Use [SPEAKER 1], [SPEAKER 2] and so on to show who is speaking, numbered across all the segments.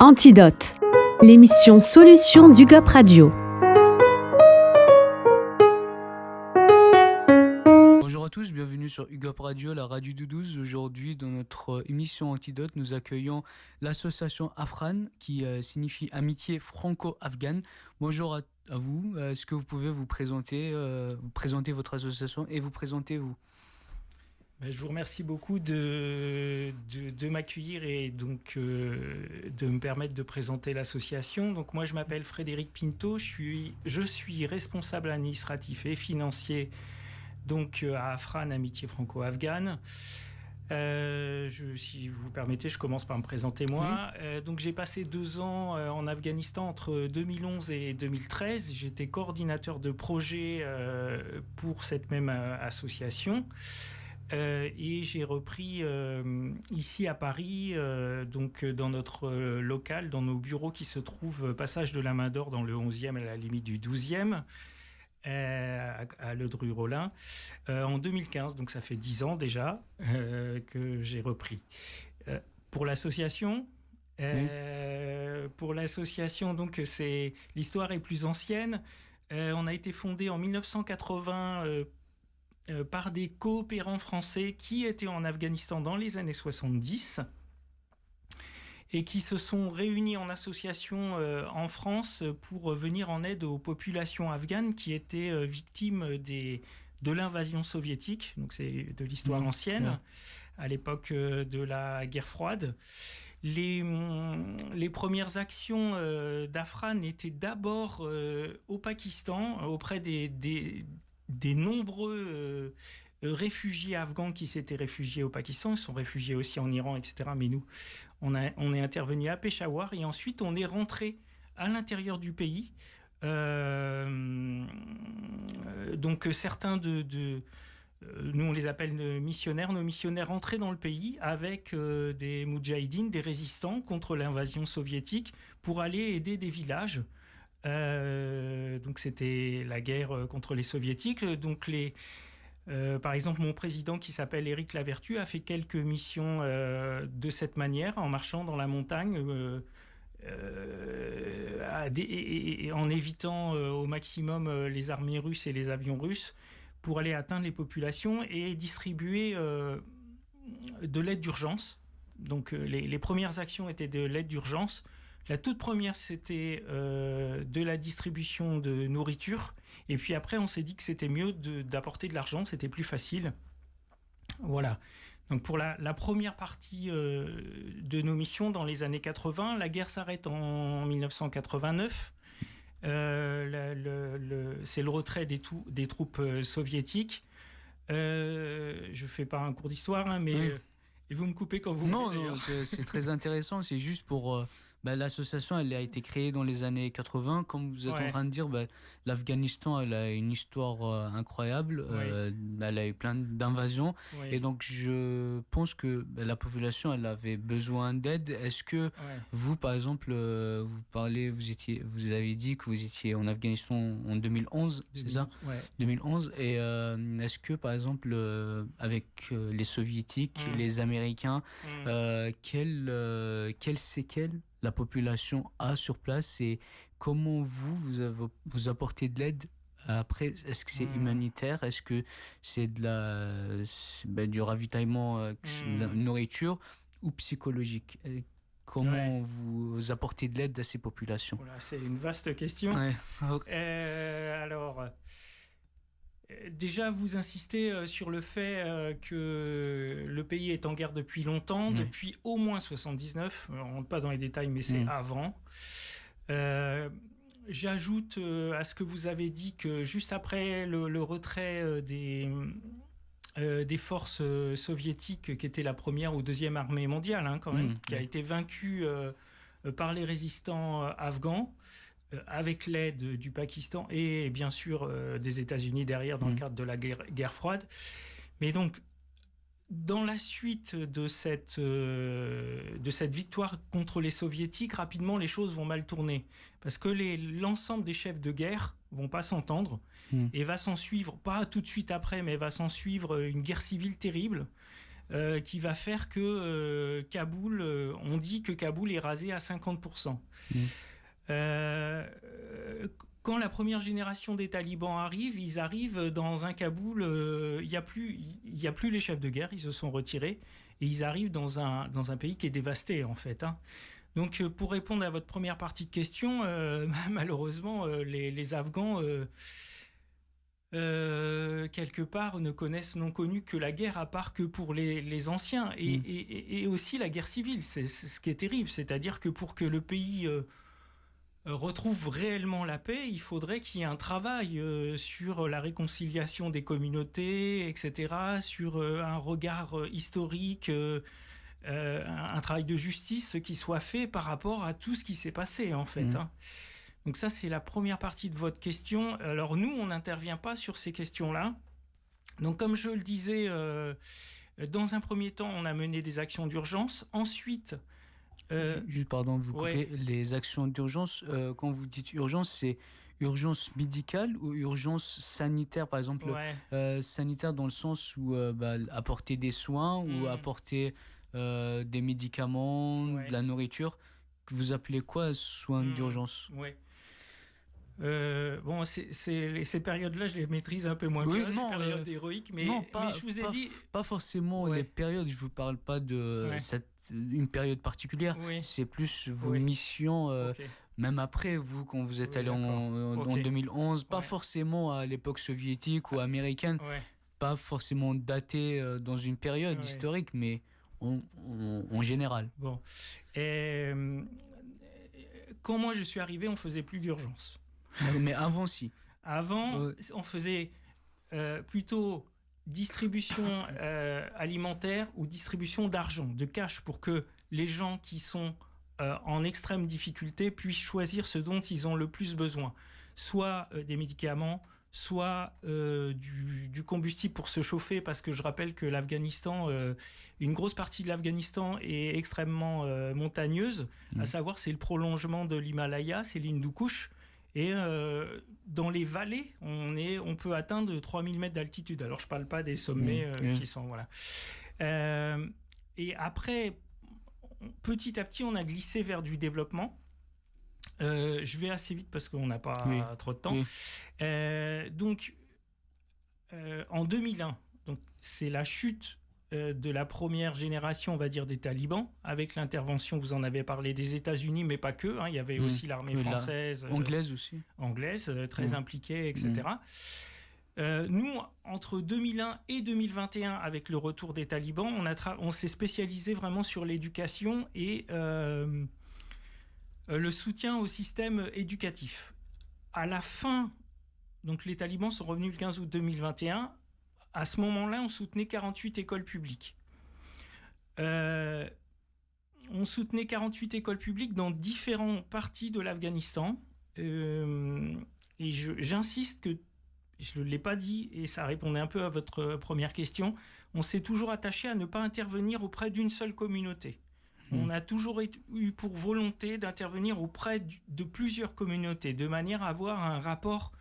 [SPEAKER 1] Antidote, l'émission Solutions d'UGOP Radio.
[SPEAKER 2] Bonjour à tous, bienvenue sur UGOP Radio, la radio du 12. Aujourd'hui, dans notre émission Antidote, nous accueillons l'association Afran, qui signifie Amitié Franco-Afghane. Bonjour à vous, est-ce que vous pouvez vous présenter votre association et vous présenter vous?
[SPEAKER 3] Je vous remercie beaucoup de m'accueillir et donc de me permettre de présenter l'association. Donc moi je m'appelle Frédéric Pinto, je suis responsable administratif et financier donc à Afran Amitié Franco-Afghane. Si vous permettez, je commence par me présenter moi. Oui. Donc j'ai passé 2 ans en Afghanistan entre 2011 et 2013. J'étais coordinateur de projet pour cette même association. Et j'ai repris ici à Paris, donc dans notre local, dans nos bureaux qui se trouvent passage de la Main d'Or dans le 11e à la limite du 12e, à Le Dru-Rollin, en 2015. Donc ça fait 10 ans déjà que j'ai repris. Pour l'association, donc l'histoire est plus ancienne. On a été fondé en 1980 par des coopérants français qui étaient en Afghanistan dans les années 70 et qui se sont réunis en association en France pour venir en aide aux populations afghanes qui étaient victimes de l'invasion soviétique. Donc c'est de l'histoire ancienne, à l'époque de la guerre froide. Les premières actions d'Afran étaient d'abord au Pakistan, auprès des nombreux réfugiés afghans qui s'étaient réfugiés au Pakistan. Ils sont réfugiés aussi en Iran, etc. Mais nous, on est intervenu à Peshawar et ensuite on est rentré à l'intérieur du pays. Donc certains nous on les appelle missionnaires. Nos missionnaires rentraient dans le pays avec des moudjahidines, des résistants contre l'invasion soviétique pour aller aider des villages. Donc c'était la guerre contre les soviétiques. Donc par exemple, mon président qui s'appelle Éric Lavertu a fait quelques missions de cette manière, en marchant dans la montagne, en évitant au maximum les armées russes et les avions russes pour aller atteindre les populations et distribuer de l'aide d'urgence. Donc les premières actions étaient de l'aide d'urgence. La toute première, c'était de la distribution de nourriture. Et puis après, on s'est dit que c'était mieux d'apporter de l'argent, c'était plus facile. Voilà. Donc pour la première partie de nos missions dans les années 80, la guerre s'arrête en 1989. C'est le retrait des troupes soviétiques. Je ne fais pas un cours d'histoire, hein, mais... et vous me coupez quand vous voulez.
[SPEAKER 2] Non, c'est très intéressant. C'est juste pour... l'association, elle a été créée dans les années 80. Comme vous êtes en train de dire, l'Afghanistan, elle a une histoire incroyable. Elle a eu plein d'invasions. Et donc, je pense que la population, elle avait besoin d'aide. Est-ce que vous, par exemple, vous avez dit que vous étiez en Afghanistan en 2011, c'est ça? 2011. Et est-ce que, par exemple, avec les Soviétiques, les Américains, quelles séquelles la population a sur place et comment vous apportez de l'aide après? Est-ce que c'est humanitaire? Est-ce que c'est du ravitaillement de nourriture ou psychologique? Comment vous apportez de l'aide à ces populations?
[SPEAKER 3] Voilà, c'est une vaste question. Alors... Déjà, vous insistez sur le fait que le pays est en guerre depuis longtemps, depuis au moins 79. On ne rentre pas dans les détails, mais c'est avant. J'ajoute à ce que vous avez dit que juste après le retrait des forces soviétiques, qui était la première ou deuxième armée mondiale, quand même, qui a été vaincue par les résistants afghans, avec l'aide du Pakistan et bien sûr des États-Unis derrière dans le cadre de la guerre froide. Mais donc, dans la suite de cette victoire contre les Soviétiques, rapidement les choses vont mal tourner. Parce que l'ensemble des chefs de guerre vont pas s'entendre et va s'en suivre, pas tout de suite après, mais va s'en suivre une guerre civile terrible qui va faire que Kaboul, on dit que Kaboul est rasé à 50%. Quand la première génération des talibans arrive, ils arrivent dans un Kaboul, il n'y a plus les chefs de guerre, ils se sont retirés, et ils arrivent dans un pays qui est dévasté, en fait. Donc, pour répondre à votre première partie de question, malheureusement, les Afghans, quelque part, ne connaissent non connu que la guerre, à part que pour les anciens, et aussi la guerre civile. C'est ce qui est terrible, c'est-à-dire que pour que le pays retrouve réellement la paix, il faudrait qu'il y ait un travail sur la réconciliation des communautés, etc., sur un regard historique, un travail de justice qui soit fait par rapport à tout ce qui s'est passé, en fait. Donc ça, c'est la première partie de votre question. Alors nous, on n'intervient pas sur ces questions-là. Donc comme je le disais, dans un premier temps, on a mené des actions d'urgence. Ensuite...
[SPEAKER 2] Juste, pardon de vous couper, les actions d'urgence, quand vous dites urgence, c'est urgence médicale ou urgence sanitaire, par exemple, sanitaire dans le sens où apporter des soins ou apporter des médicaments, de la nourriture, que vous appelez quoi, soins d'urgence?
[SPEAKER 3] Bon, ces périodes-là, je les maîtrise un peu moins bien, les périodes héroïques, mais je vous ai dit...
[SPEAKER 2] Pas forcément les périodes, je ne vous parle pas de une période particulière, c'est plus vos missions, même après, vous, quand vous êtes allé en 2011, pas forcément à l'époque soviétique ou américaine, pas forcément daté dans une période historique, mais en général.
[SPEAKER 3] Bon. Quand moi je suis arrivé, on faisait plus d'urgence.
[SPEAKER 2] Mais avant, si.
[SPEAKER 3] Avant, on faisait plutôt distribution alimentaire ou distribution d'argent, de cash, pour que les gens qui sont en extrême difficulté puissent choisir ce dont ils ont le plus besoin. Soit des médicaments, soit du combustible pour se chauffer, parce que je rappelle que l'Afghanistan, une grosse partie de l'Afghanistan est extrêmement montagneuse, à savoir c'est le prolongement de l'Himalaya, c'est l'Hindu Kush. Et dans les vallées, on peut atteindre 3000 mètres d'altitude. Alors, je ne parle pas des sommets qui sont... Voilà. Et après, petit à petit, on a glissé vers du développement. Je vais assez vite parce qu'on n'a pas trop de temps. Donc, en 2001, donc, c'est la chute de la première génération, on va dire, des talibans, avec l'intervention, vous en avez parlé, des États-Unis, mais pas que. Il y avait aussi l'armée française.
[SPEAKER 2] Anglaise aussi.
[SPEAKER 3] Anglaise, très impliquée, etc. Nous, entre 2001 et 2021, avec le retour des talibans, on s'est spécialisé vraiment sur l'éducation et le soutien au système éducatif. À la fin, donc les talibans sont revenus le 15 août 2021. À ce moment-là, on soutenait 48 écoles publiques. On soutenait 48 écoles publiques dans différentes parties de l'Afghanistan. Et j'insiste que, je ne l'ai pas dit, et ça répondait un peu à votre première question, on s'est toujours attaché à ne pas intervenir auprès d'une seule communauté. On a toujours eu pour volonté d'intervenir auprès de plusieurs communautés, de manière à avoir un rapport,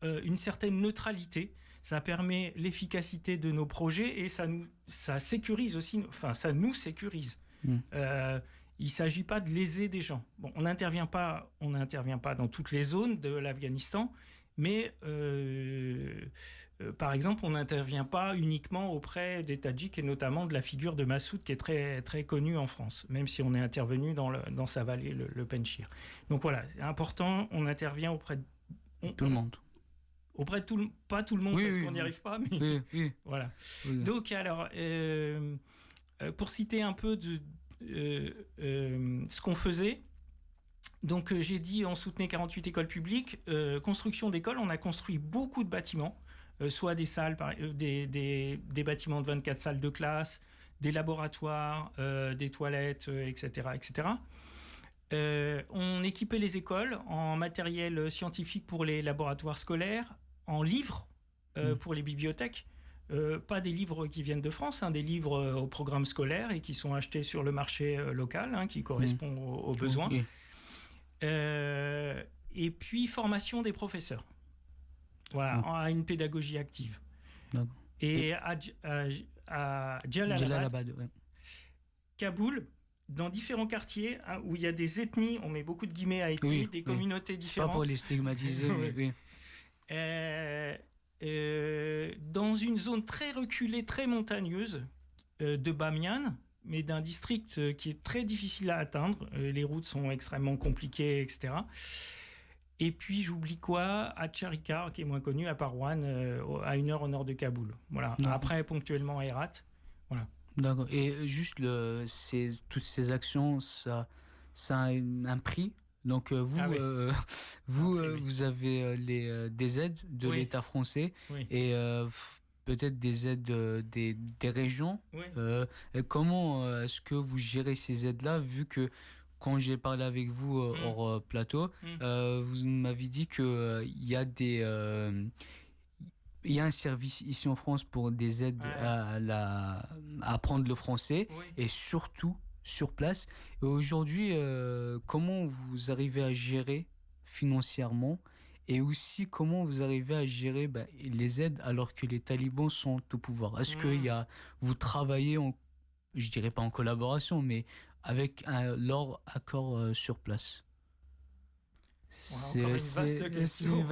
[SPEAKER 3] une certaine neutralité. Ça permet l'efficacité de nos projets et ça sécurise aussi, enfin ça nous sécurise. Il ne s'agit pas de léser des gens. Bon, on n'intervient pas dans toutes les zones de l'Afghanistan, mais par exemple, on n'intervient pas uniquement auprès des Tadjiks et notamment de la figure de Massoud qui est très, très connue en France, même si on est intervenu dans sa vallée, le Penchir. Donc voilà, c'est important, on intervient auprès de
[SPEAKER 2] tout le monde.
[SPEAKER 3] Auprès de pas tout le monde, parce qu'on n'y arrive pas, mais voilà. Donc alors, pour citer un peu ce qu'on faisait, donc j'ai dit on soutenait 48 écoles publiques, construction d'écoles, on a construit beaucoup de bâtiments, soit des salles, des bâtiments de 24 salles de classe, des laboratoires, des toilettes, etc., etc. On équipait les écoles en matériel scientifique pour les laboratoires scolaires, en livres pour les bibliothèques, pas des livres qui viennent de France, des livres au programme scolaire et qui sont achetés sur le marché local, qui correspond aux besoins. Et puis formation des professeurs, voilà, à une pédagogie active. Et à Jalalabad,
[SPEAKER 2] ouais.
[SPEAKER 3] Kaboul, dans différents quartiers où il y a des ethnies, on met beaucoup de guillemets à ethnies, des communautés différentes.
[SPEAKER 2] C'est pas pour les stigmatiser, mais
[SPEAKER 3] dans une zone très reculée, très montagneuse de Bamiyan, mais d'un district qui est très difficile à atteindre. Les routes sont extrêmement compliquées, etc. Et puis, j'oublie quoi? À Charikar, qui est moins connu, à Parwan, à 1 heure au nord de Kaboul. Voilà. Après, ponctuellement, à Herat. Voilà.
[SPEAKER 2] D'accord. Et juste, toutes ces actions, ça a un prix. Donc, vous avez des aides de l'État français et peut-être des aides des régions. Comment est-ce que vous gérez ces aides-là, vu que quand j'ai parlé avec vous hors plateau, vous m'avez dit qu'il y a il y a un service ici en France pour des aides à apprendre le français et surtout sur place. Et aujourd'hui, comment vous arrivez à gérer financièrement et aussi comment vous arrivez à gérer les aides alors que les talibans sont au pouvoir? Est-ce que vous travaillez je dirais pas en collaboration, mais leur accord sur place?
[SPEAKER 3] C'est une vaste question.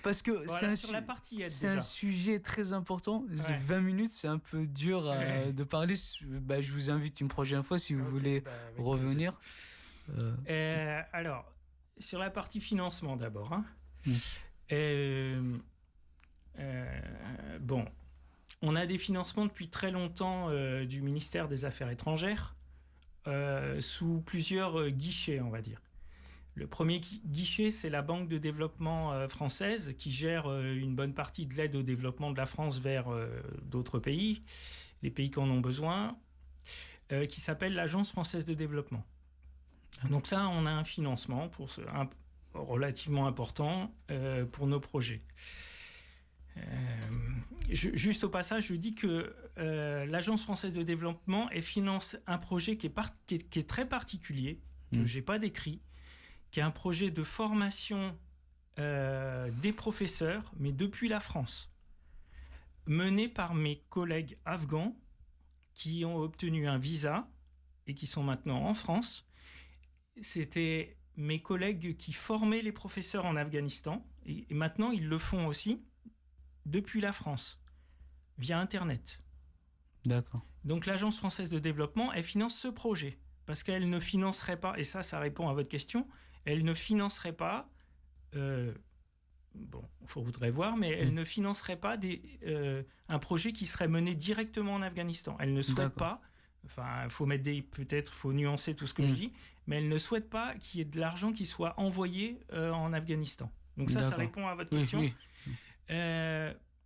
[SPEAKER 2] Parce que c'est un sujet très important. 20 minutes, c'est un peu dur de parler. Je vous invite une prochaine fois si vous voulez revenir.
[SPEAKER 3] Alors, sur la partie financement d'abord. Bon, on a des financements depuis très longtemps du ministère des Affaires étrangères sous plusieurs guichets, on va dire. Le premier guichet, c'est la Banque de développement française qui gère une bonne partie de l'aide au développement de la France vers d'autres pays, les pays qui en ont besoin, qui s'appelle l'Agence française de développement. Donc ça, on a un financement relativement important pour nos projets. Juste au passage, je dis que l'Agence française de développement finance un projet qui est très particulier, que je n'ai pas décrit, qui est un projet de formation des professeurs, mais depuis la France, mené par mes collègues afghans qui ont obtenu un visa et qui sont maintenant en France. C'était mes collègues qui formaient les professeurs en Afghanistan, et maintenant ils le font aussi depuis la France, via Internet.
[SPEAKER 2] D'accord.
[SPEAKER 3] Donc l'Agence française de développement, elle finance ce projet, parce qu'elle ne financerait pas, et ça répond à votre question, elle ne financerait pas, il faudrait voir, mais elle ne financerait pas un projet qui serait mené directement en Afghanistan. Elle ne souhaite pas, enfin, peut-être faut nuancer tout ce que je dis, mais elle ne souhaite pas qu'il y ait de l'argent qui soit envoyé en Afghanistan. Donc ça répond à votre question.
[SPEAKER 2] Oui.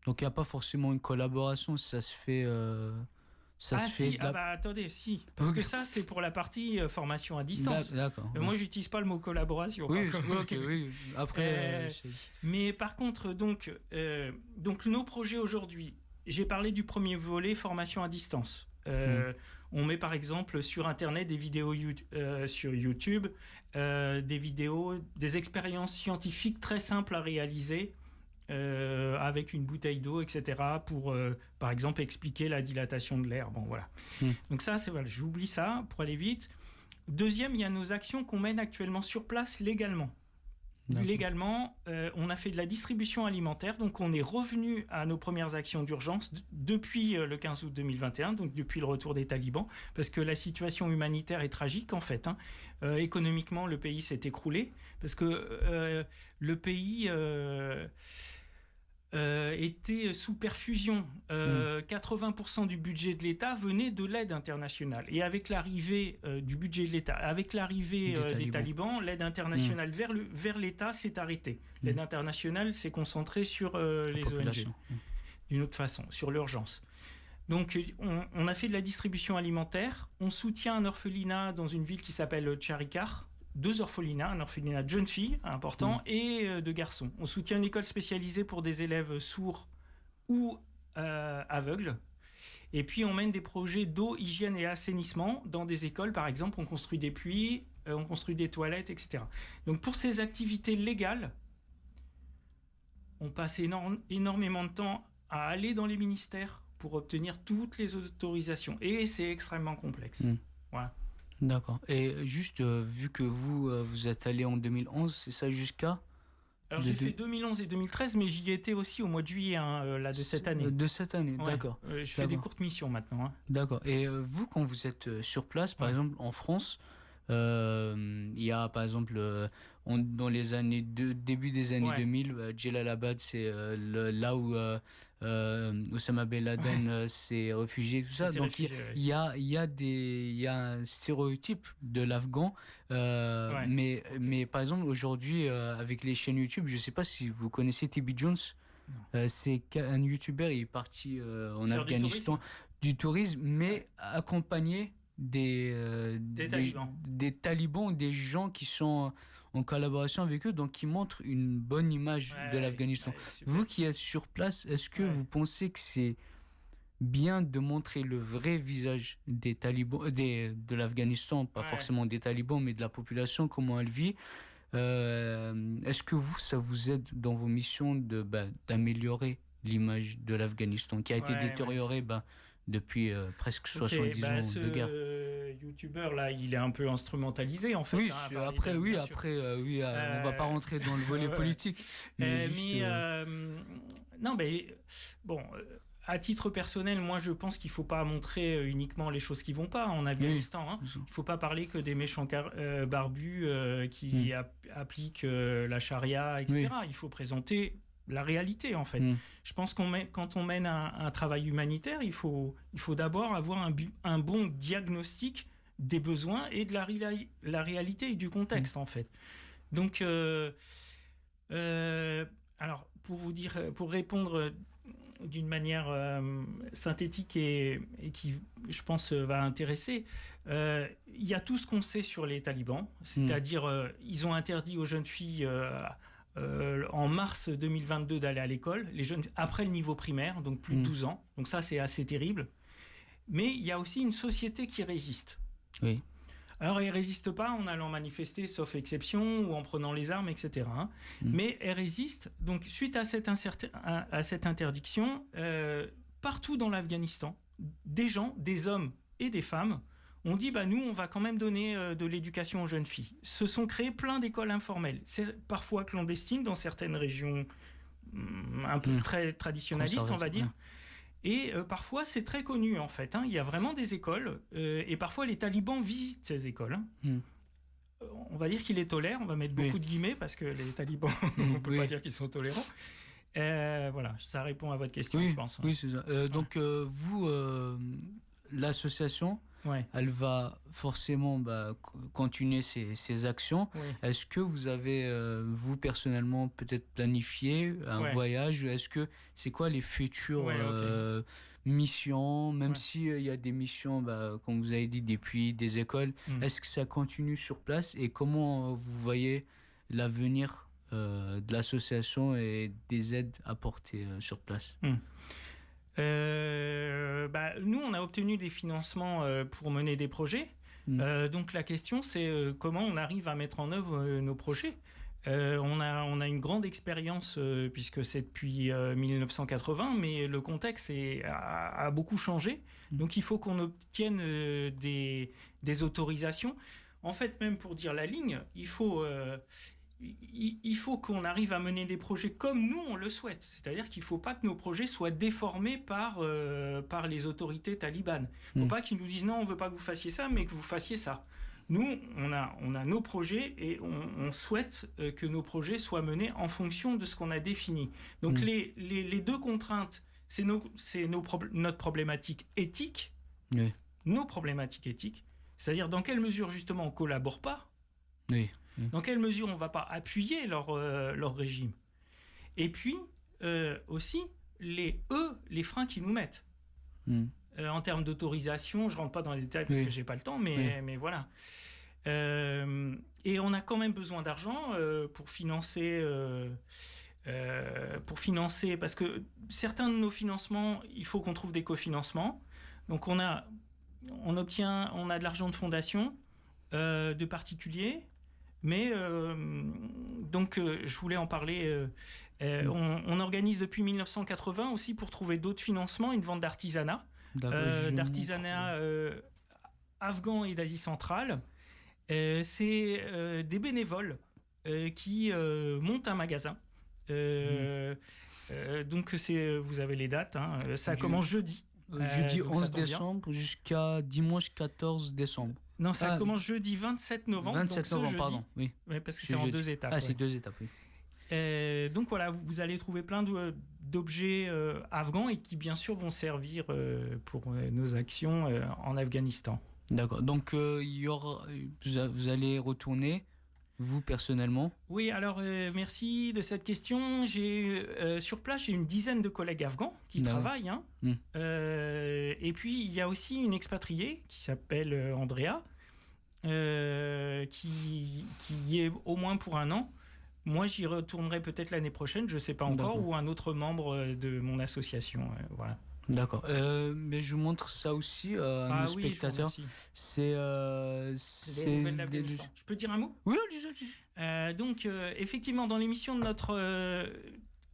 [SPEAKER 2] Donc il n'y a pas forcément une collaboration, ça se fait...
[SPEAKER 3] attendez, si. Parce que ça, c'est pour la partie formation à distance.
[SPEAKER 2] D'accord.
[SPEAKER 3] Moi, j'utilise pas le mot collaboration.
[SPEAKER 2] Oui, oui. Après...
[SPEAKER 3] mais par contre, donc nos projets aujourd'hui, j'ai parlé du premier volet, formation à distance. On met par exemple sur Internet des vidéos sur YouTube, des vidéos, des expériences scientifiques très simples à réaliser, avec une bouteille d'eau, etc., pour, par exemple, expliquer la dilatation de l'air. Bon, voilà. Donc ça, j'oublie ça pour aller vite. Deuxième, il y a nos actions qu'on mène actuellement sur place légalement. D'accord. Légalement, on a fait de la distribution alimentaire, donc on est revenu à nos premières actions d'urgence depuis le 15 août 2021, donc depuis le retour des talibans, parce que la situation humanitaire est tragique en fait. Économiquement, le pays s'est écroulé, parce que le pays... était sous perfusion. 80% du budget de l'État venait de l'aide internationale. Et avec l'arrivée du budget de l'État, avec l'arrivée des talibans, l'aide internationale vers l'État s'est arrêtée. L'aide internationale s'est concentrée sur les ONG, d'une autre façon, sur l'urgence. Donc on a fait de la distribution alimentaire. On soutient un orphelinat dans une ville qui s'appelle Charikar. 2 orphelinats, un orphelinat de jeunes filles, important, et de garçons. On soutient une école spécialisée pour des élèves sourds ou aveugles. Et puis, on mène des projets d'eau, hygiène et assainissement dans des écoles. Par exemple, on construit des puits, on construit des toilettes, etc. Donc, pour ces activités légales, on passe énormément de temps à aller dans les ministères pour obtenir toutes les autorisations. Et c'est extrêmement complexe. Voilà.
[SPEAKER 2] D'accord. Et juste, vu que vous êtes allé en 2011, c'est ça jusqu'à...
[SPEAKER 3] Alors j'ai fait 2011 et 2013, mais j'y étais aussi au mois de juillet de cette année.
[SPEAKER 2] De cette année, ouais. D'accord.
[SPEAKER 3] Je fais des courtes missions maintenant.
[SPEAKER 2] D'accord. Et vous, quand vous êtes sur place, par exemple en France, il y a par exemple dans les années début des années 2000, Jalalabad, c'est là où Osama Ben Laden s'est réfugié, tout ça. Donc il y a un stéréotype de l'Afghan, mais par exemple aujourd'hui avec les chaînes YouTube, je sais pas si vous connaissez TB Jones. C'est un YouTuber, il est parti en Afghanistan du tourisme, mais accompagné des talibans, des gens qui sont en collaboration avec eux, donc qui montrent une bonne image de l'Afghanistan. Vous qui êtes sur place, est-ce que vous pensez que c'est bien de montrer le vrai visage des talibans, de l'Afghanistan, pas forcément des talibans, mais de la population, comment elle vit? Est-ce que ça vous aide dans vos missions d'améliorer l'image de l'Afghanistan qui a été détériorée depuis presque 70 ans de guerre?
[SPEAKER 3] YouTuber là, il est un peu instrumentalisé en fait.
[SPEAKER 2] Oui, après, on va pas rentrer dans le volet politique.
[SPEAKER 3] Non, mais bon. À titre personnel, moi je pense qu'il ne faut pas montrer uniquement les choses qui ne vont pas en Afghanistan. Il ne faut pas parler que des méchants barbus qui appliquent la charia, etc. Il faut présenter la réalité en fait. Je pense quand on mène un travail humanitaire, il faut d'abord avoir un bon diagnostic des besoins et de la réalité et du contexte en fait. Donc, alors pour répondre d'une manière synthétique et qui, je pense, va intéresser. Il y a tout ce qu'on sait sur les talibans, c'est-à-dire ils ont interdit aux jeunes filles en mars 2022 d'aller à l'école, les jeunes après le niveau primaire, donc plus de 12 ans. Donc ça, c'est assez terrible. Mais il y a aussi une société qui résiste.
[SPEAKER 2] Oui.
[SPEAKER 3] Alors, elle ne résiste pas en allant manifester, sauf exception, ou en prenant les armes, etc. Mais elle résiste. Donc, suite à cette interdiction, partout dans l'Afghanistan, des gens, des hommes et des femmes, ont dit nous, on va quand même donner de l'éducation aux jeunes filles. Se sont créées plein d'écoles informelles. C'est parfois clandestines dans certaines régions un peu très traditionnalistes, on va dire. Et parfois, c'est très connu, en fait. Il y a vraiment des écoles, et parfois, les talibans visitent ces écoles. On va dire qu'ils les tolèrent, on va mettre beaucoup de guillemets, parce que les talibans, on ne peut pas dire qu'ils sont tolérants. Voilà, ça répond à votre question, je pense.
[SPEAKER 2] Oui, c'est ça. Donc, vous, l'association, elle va forcément continuer ses actions. Est-ce que vous avez, vous personnellement, peut-être planifié un voyage? Est-ce que c'est quoi les futures missions, même s'il y a des missions, comme vous avez dit, des puits, des écoles, est-ce que ça continue sur place? Et comment vous voyez l'avenir de l'association et des aides apportées sur place?
[SPEAKER 3] Nous, on a obtenu des financements pour mener des projets. Donc la question, c'est comment on arrive à mettre en œuvre nos projets. On a une grande expérience puisque c'est depuis 1980, mais le contexte a beaucoup changé. Donc il faut qu'on obtienne des autorisations. En fait, même pour dire la ligne, il faut qu'on arrive à mener des projets comme nous on le souhaite. C'est-à-dire qu'il ne faut pas que nos projets soient déformés par les autorités talibanes. Il ne faut pas qu'ils nous disent non, on ne veut pas que vous fassiez ça, mais que vous fassiez ça. Nous, on a nos projets et on souhaite que nos projets soient menés en fonction de ce qu'on a défini. Donc les deux contraintes, c'est notre problématique éthique, nos problématiques éthiques, c'est-à-dire dans quelle mesure justement on ne collabore pas. Dans quelle mesure on ne va pas appuyer leur régime. Et puis, aussi, les freins qu'ils nous mettent. En termes d'autorisation, je ne rentre pas dans les détails parce que je n'ai pas le temps, mais voilà. Et on a quand même besoin d'argent pour financer, parce que certains de nos financements, il faut qu'on trouve des cofinancements. Donc on a de l'argent de fondation, de particuliers, Mais donc, je voulais en parler. On organise depuis 1980 aussi pour trouver d'autres financements une vente d'artisanat, afghan et d'Asie centrale. C'est des bénévoles qui montent un magasin. Donc vous avez les dates. Ça commence jeudi.
[SPEAKER 2] Jeudi 11 décembre jusqu'à dimanche 14 décembre.
[SPEAKER 3] Non, ça commence jeudi 27 novembre.
[SPEAKER 2] 27 novembre, pardon. Oui.
[SPEAKER 3] Parce que c'est en 2 étapes.
[SPEAKER 2] C'est 2 étapes, oui.
[SPEAKER 3] Donc voilà, vous allez trouver plein d'objets afghans et qui bien sûr vont servir pour nos actions en Afghanistan.
[SPEAKER 2] D'accord. Donc vous allez retourner, vous personnellement? Oui,
[SPEAKER 3] alors merci de cette question. Sur place, j'ai une dizaine de collègues afghans qui travaillent. Et puis il y a aussi une expatriée qui s'appelle Andrea, qui y est au moins pour 1 an. Moi, j'y retournerai peut-être l'année prochaine, je ne sais pas encore, ou un autre membre de mon association. Voilà.
[SPEAKER 2] D'accord. Mais je vous montre ça aussi à nos spectateurs. C'est
[SPEAKER 3] les nouvelles d'Afghanistan. Je peux dire un mot?
[SPEAKER 2] Oui, allez-y.
[SPEAKER 3] Donc, effectivement, dans l'émission de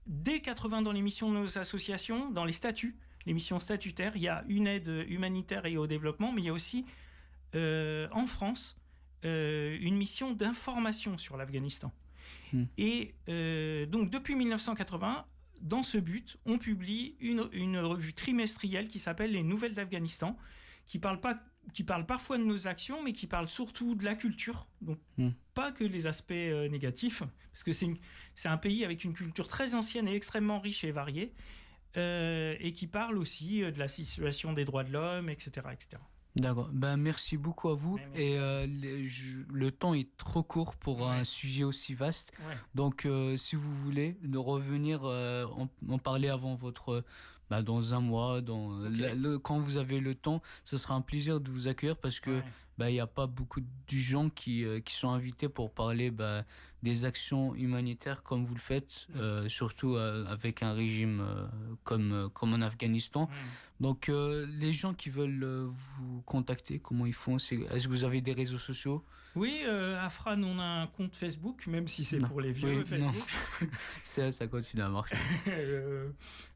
[SPEAKER 3] dès 80, dans l'émission de nos associations, dans les statuts, l'émission statutaire, il y a une aide humanitaire et au développement, mais il y a aussi, en France, une mission d'information sur l'Afghanistan. Et donc, depuis 1980, dans ce but, on publie une revue trimestrielle qui s'appelle Les Nouvelles d'Afghanistan, qui parle parfois de nos actions, mais qui parle surtout de la culture. Donc, pas que les aspects négatifs, parce que c'est un pays avec une culture très ancienne et extrêmement riche et variée, et qui parle aussi de la situation des droits de l'homme, etc., etc.
[SPEAKER 2] D'accord. Merci beaucoup à vous. Et le temps est trop court pour un sujet aussi vaste. Ouais. Donc, si vous voulez nous revenir en parler avant dans 1 mois, quand vous avez le temps, ce sera un plaisir de vous accueillir parce que il n'y a pas beaucoup de gens qui sont invités pour parler des actions humanitaires comme vous le faites, surtout avec un régime comme en Afghanistan. Donc, les gens qui veulent vous contacter, comment ils font? Est-ce que vous avez des réseaux sociaux?
[SPEAKER 3] Oui, à Afran, on a un compte Facebook, même si c'est pour les vieux Facebook.
[SPEAKER 2] Ça continue à marcher.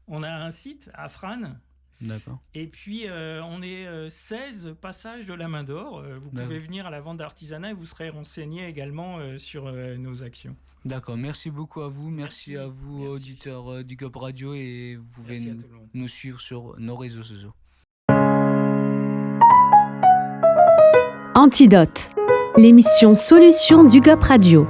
[SPEAKER 3] On a un site, Afran.
[SPEAKER 2] D'accord.
[SPEAKER 3] Et puis, on est 16 passages de la Main d'Or. Vous pouvez venir à la vente d'artisanat et vous serez renseigné également sur nos actions.
[SPEAKER 2] D'accord. Merci beaucoup à vous. Merci à vous, auditeurs du GOP Radio. Et vous pouvez nous suivre sur nos réseaux sociaux.
[SPEAKER 1] Antidote, l'émission Solutions du GOP Radio.